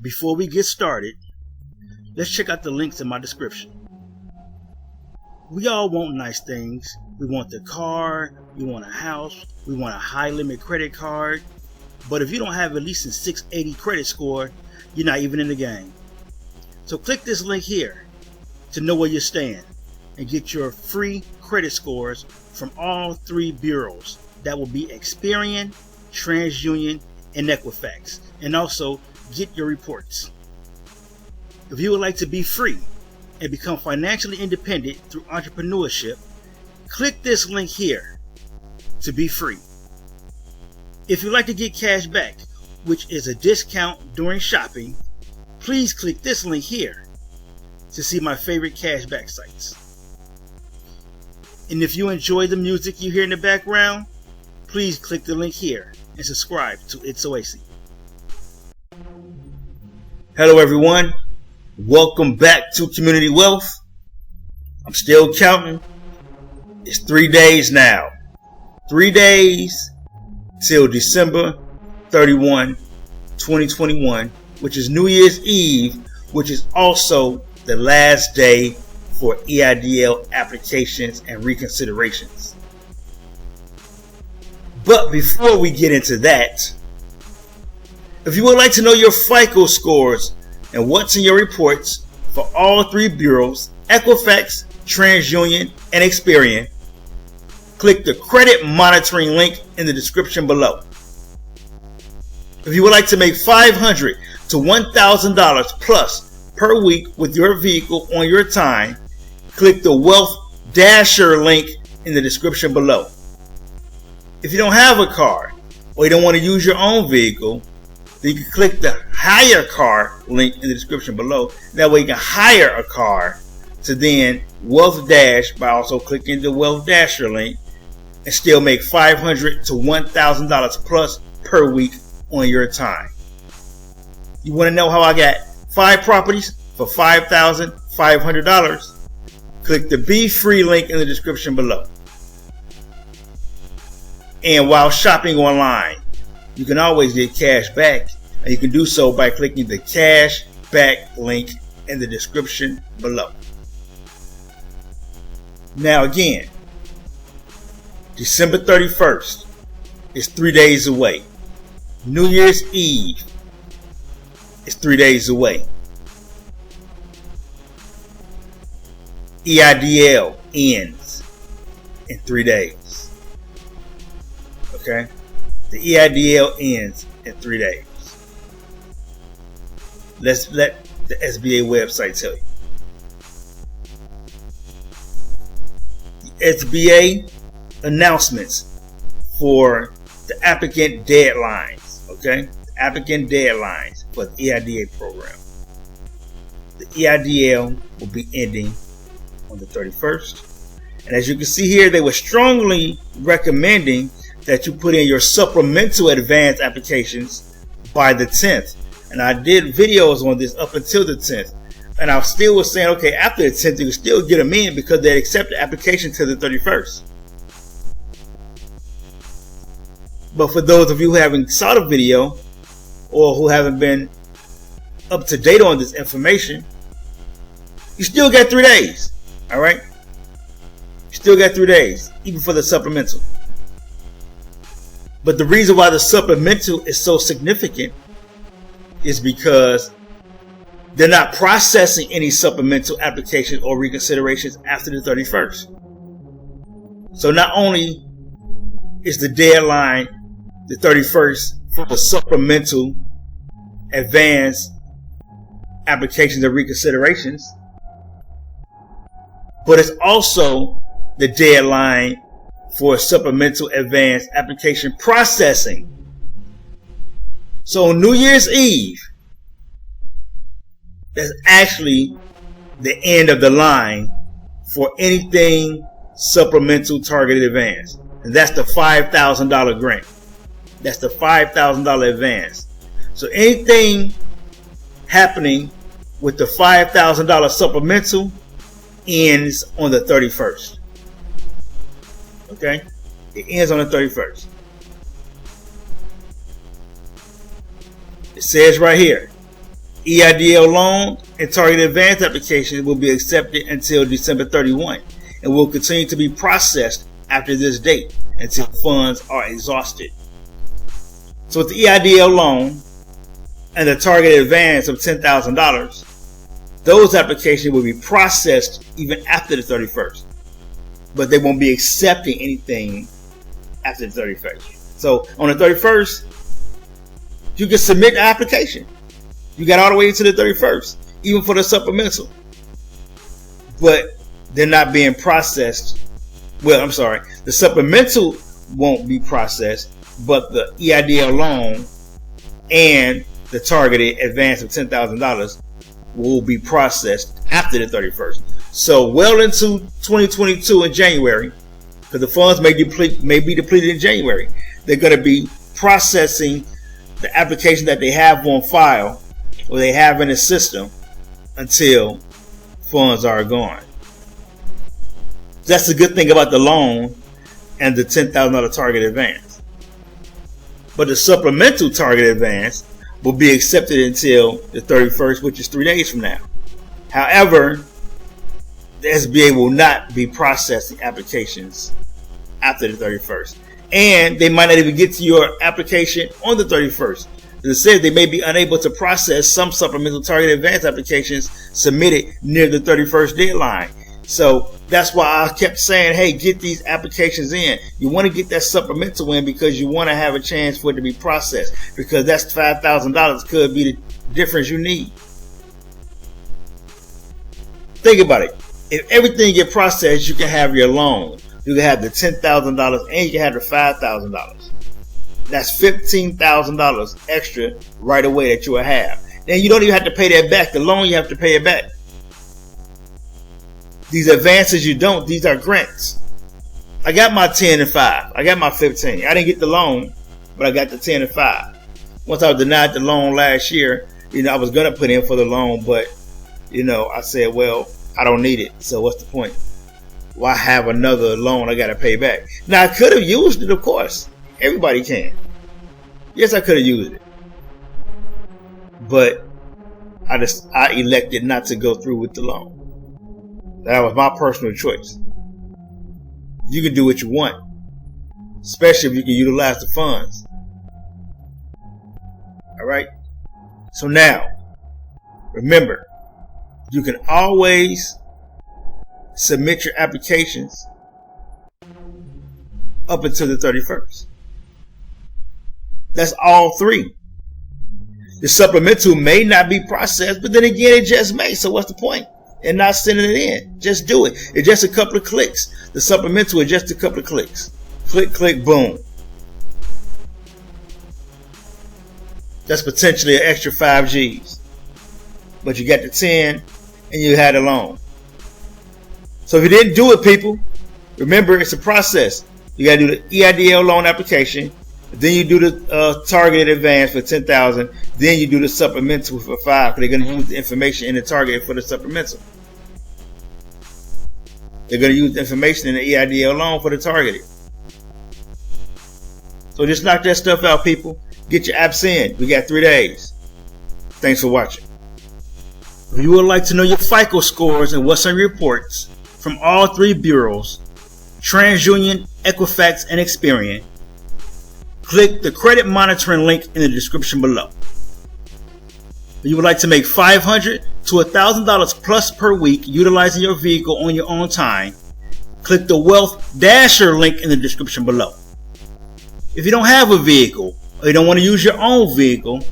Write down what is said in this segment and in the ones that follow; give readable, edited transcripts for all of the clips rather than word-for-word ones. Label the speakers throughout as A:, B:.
A: before we get started, let's check out the links in my description. We all want nice things. We want the car, we want a house, we want a high limit credit card. But if you don't have at least a 680 credit score, you're not even in the game. So click this link here to know where you stand and get your free credit scores from all three bureaus. That will be Experian, TransUnion, and Equifax. And also get your reports. If you would like to be free and become financially independent through entrepreneurship, click this link here to be free. If you'd like to get cash back, which is a discount during shopping, please click this link here to see my favorite cashback sites. And if you enjoy the music you hear in the background, please click the link here and subscribe to It's Oasis. Hello everyone, welcome back to Community Wealth. I'm still counting. It's 3 days now. 3 days till December 31, 2021, which is New Year's Eve, which is also the last day for EIDL applications and reconsiderations. But before we get into that, if you would like to know your FICO scores and what's in your reports for all three bureaus, Equifax, TransUnion, and Experian, click the credit monitoring link in the description below. If you would like to make $500 to $1,000 plus per week with your vehicle on your time, click the Wealth Dasher link in the description below. If you don't have a car or you don't want to use your own vehicle, then you can click the Hire Car link in the description below. That way you can hire a car to then Wealth Dash by also clicking the Wealth Dasher link and still make $500 to $1,000 plus per week on your time. You want to know how I got 5 properties for $5,500? Click the Be Free link in the description below. And while shopping online, you can always get cash back, and you can do so by clicking the cash back link in the description below. Now again, December 31st is 3 days away. New Year's Eve is 3 days away. EIDL ends in 3 days. Okay? The EIDL ends in 3 days. Let's let the SBA website tell you. The SBA announcements for the applicant deadlines. Okay? The applicant deadlines for the EIDL program. The EIDL will be ending on the 31st. And as you can see here, they were strongly recommending that you put in your supplemental advance applications by the 10th. And I did videos on this up until the 10th. And I still was saying, okay, after the 10th, you can still get them in because they accept the application to the 31st. But for those of you who haven't saw the video or who haven't been up to date on this information, you still got 3 days. All right? You still got 3 days, even for the supplemental. But the reason why the supplemental is so significant is because they're not processing any supplemental applications or reconsiderations after the 31st. So not only is the deadline the 31st for the supplemental advance applications and reconsiderations, but it's also the deadline for supplemental advance application processing. So on New Year's Eve, that's actually the end of the line for anything supplemental targeted advance. And that's the $5,000 grant. That's the $5,000 advance. So anything happening with the $5,000 supplemental ends on the 31st. Okay? It ends on the 31st. It says right here, EIDL loan and target advance applications will be accepted until December 31 and will continue to be processed after this date until funds are exhausted. So with the EIDL loan and the target advance of $10,000, those applications will be processed even after the 31st, but they won't be accepting anything after the 31st. So on the 31st, you can submit the application. You got all the way to the 31st, even for the supplemental. But they're not being processed. Well, I'm sorry. The supplemental won't be processed, but the EIDL loan and the targeted advance of $10,000 will be processed after the 31st. So well into 2022 in January, because the funds may be depleted in January, they're going to be processing the application that they have on file or they have in the system until funds are gone. That's the good thing about the loan and the $10,000 target advance. But the supplemental target advance will be accepted until the 31st, which is 3 days from now. However, the SBA will not be processing applications after the 31st. And they might not even get to your application on the 31st. As it says, they may be unable to process some supplemental target advance applications submitted near the 31st deadline. So that's why I kept saying, hey, get these applications in. You want to get that supplemental in because you want to have a chance for it to be processed, because that's $5,000 could be the difference you need. Think about it. If everything get processed, you can have your loan. You can have the $10,000 and you can have the $5,000. That's $15,000 extra right away that you will have. Then you don't even have to pay that back. The loan, you have to pay it back. These advances you don't. These are grants. I got my 10 and 5. I got my 15. I didn't get the loan, but I got the 10 and 5. Once I was denied the loan last year, I was going to put in for the loan, but, I said, well, I don't need it. So what's the point? Why have another loan I got to pay back? Now, I could have used it, of course. Everybody can. Yes, I could have used it. But I elected not to go through with the loan. That was my personal choice. You can do what you want, especially if you can utilize the funds. All right? So now, remember, you can always submit your applications up until the 31st. That's all 3. The supplemental may not be processed, but then again, it just may. So what's the point? And not sending it in. Just do it. It's just a couple of clicks. The supplemental is just a couple of clicks. Click, click, boom. That's potentially an extra 5 G's. But you got the 10 and you had a loan. So if you didn't do it, people, remember it's a process. You got to do the EIDL loan application. Then you do the targeted advance for $10,000. Then you do the supplemental for 5. Because they're going to use the information in the target for the supplemental. They're going to use the information in the EIDL loan for the targeted. So just knock that stuff out, people. Get your apps in. We got 3 days. Thanks for watching. If you would like to know your FICO scores and what's on your reports from all 3 bureaus, TransUnion, Equifax, and Experian, click the credit monitoring link in the description below. If you would like to make $500 to $1,000 plus per week utilizing your vehicle on your own time, click the Wealth Dasher link in the description below. If you don't have a vehicle or you don't want to use your own vehicle,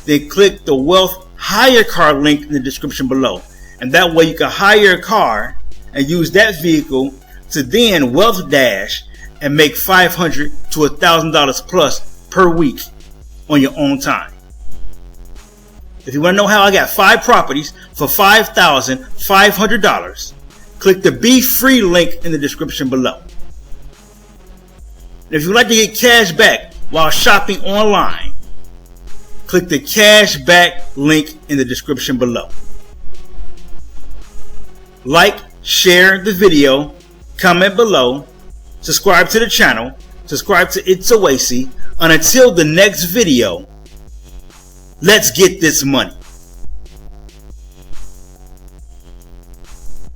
A: then click the Wealth Hire Car link in the description below. And that way you can hire a car and use that vehicle to then Wealth Dash and make $500 to $1,000 plus per week on your own time. If you want to know how I got 5 properties for $5,500, click the Be Free link in the description below. And if you'd like to get cash back while shopping online, click the Cash Back link in the description below. Like, share the video, comment below, subscribe to the channel, subscribe to It's Oasis, and until the next video, let's get this money.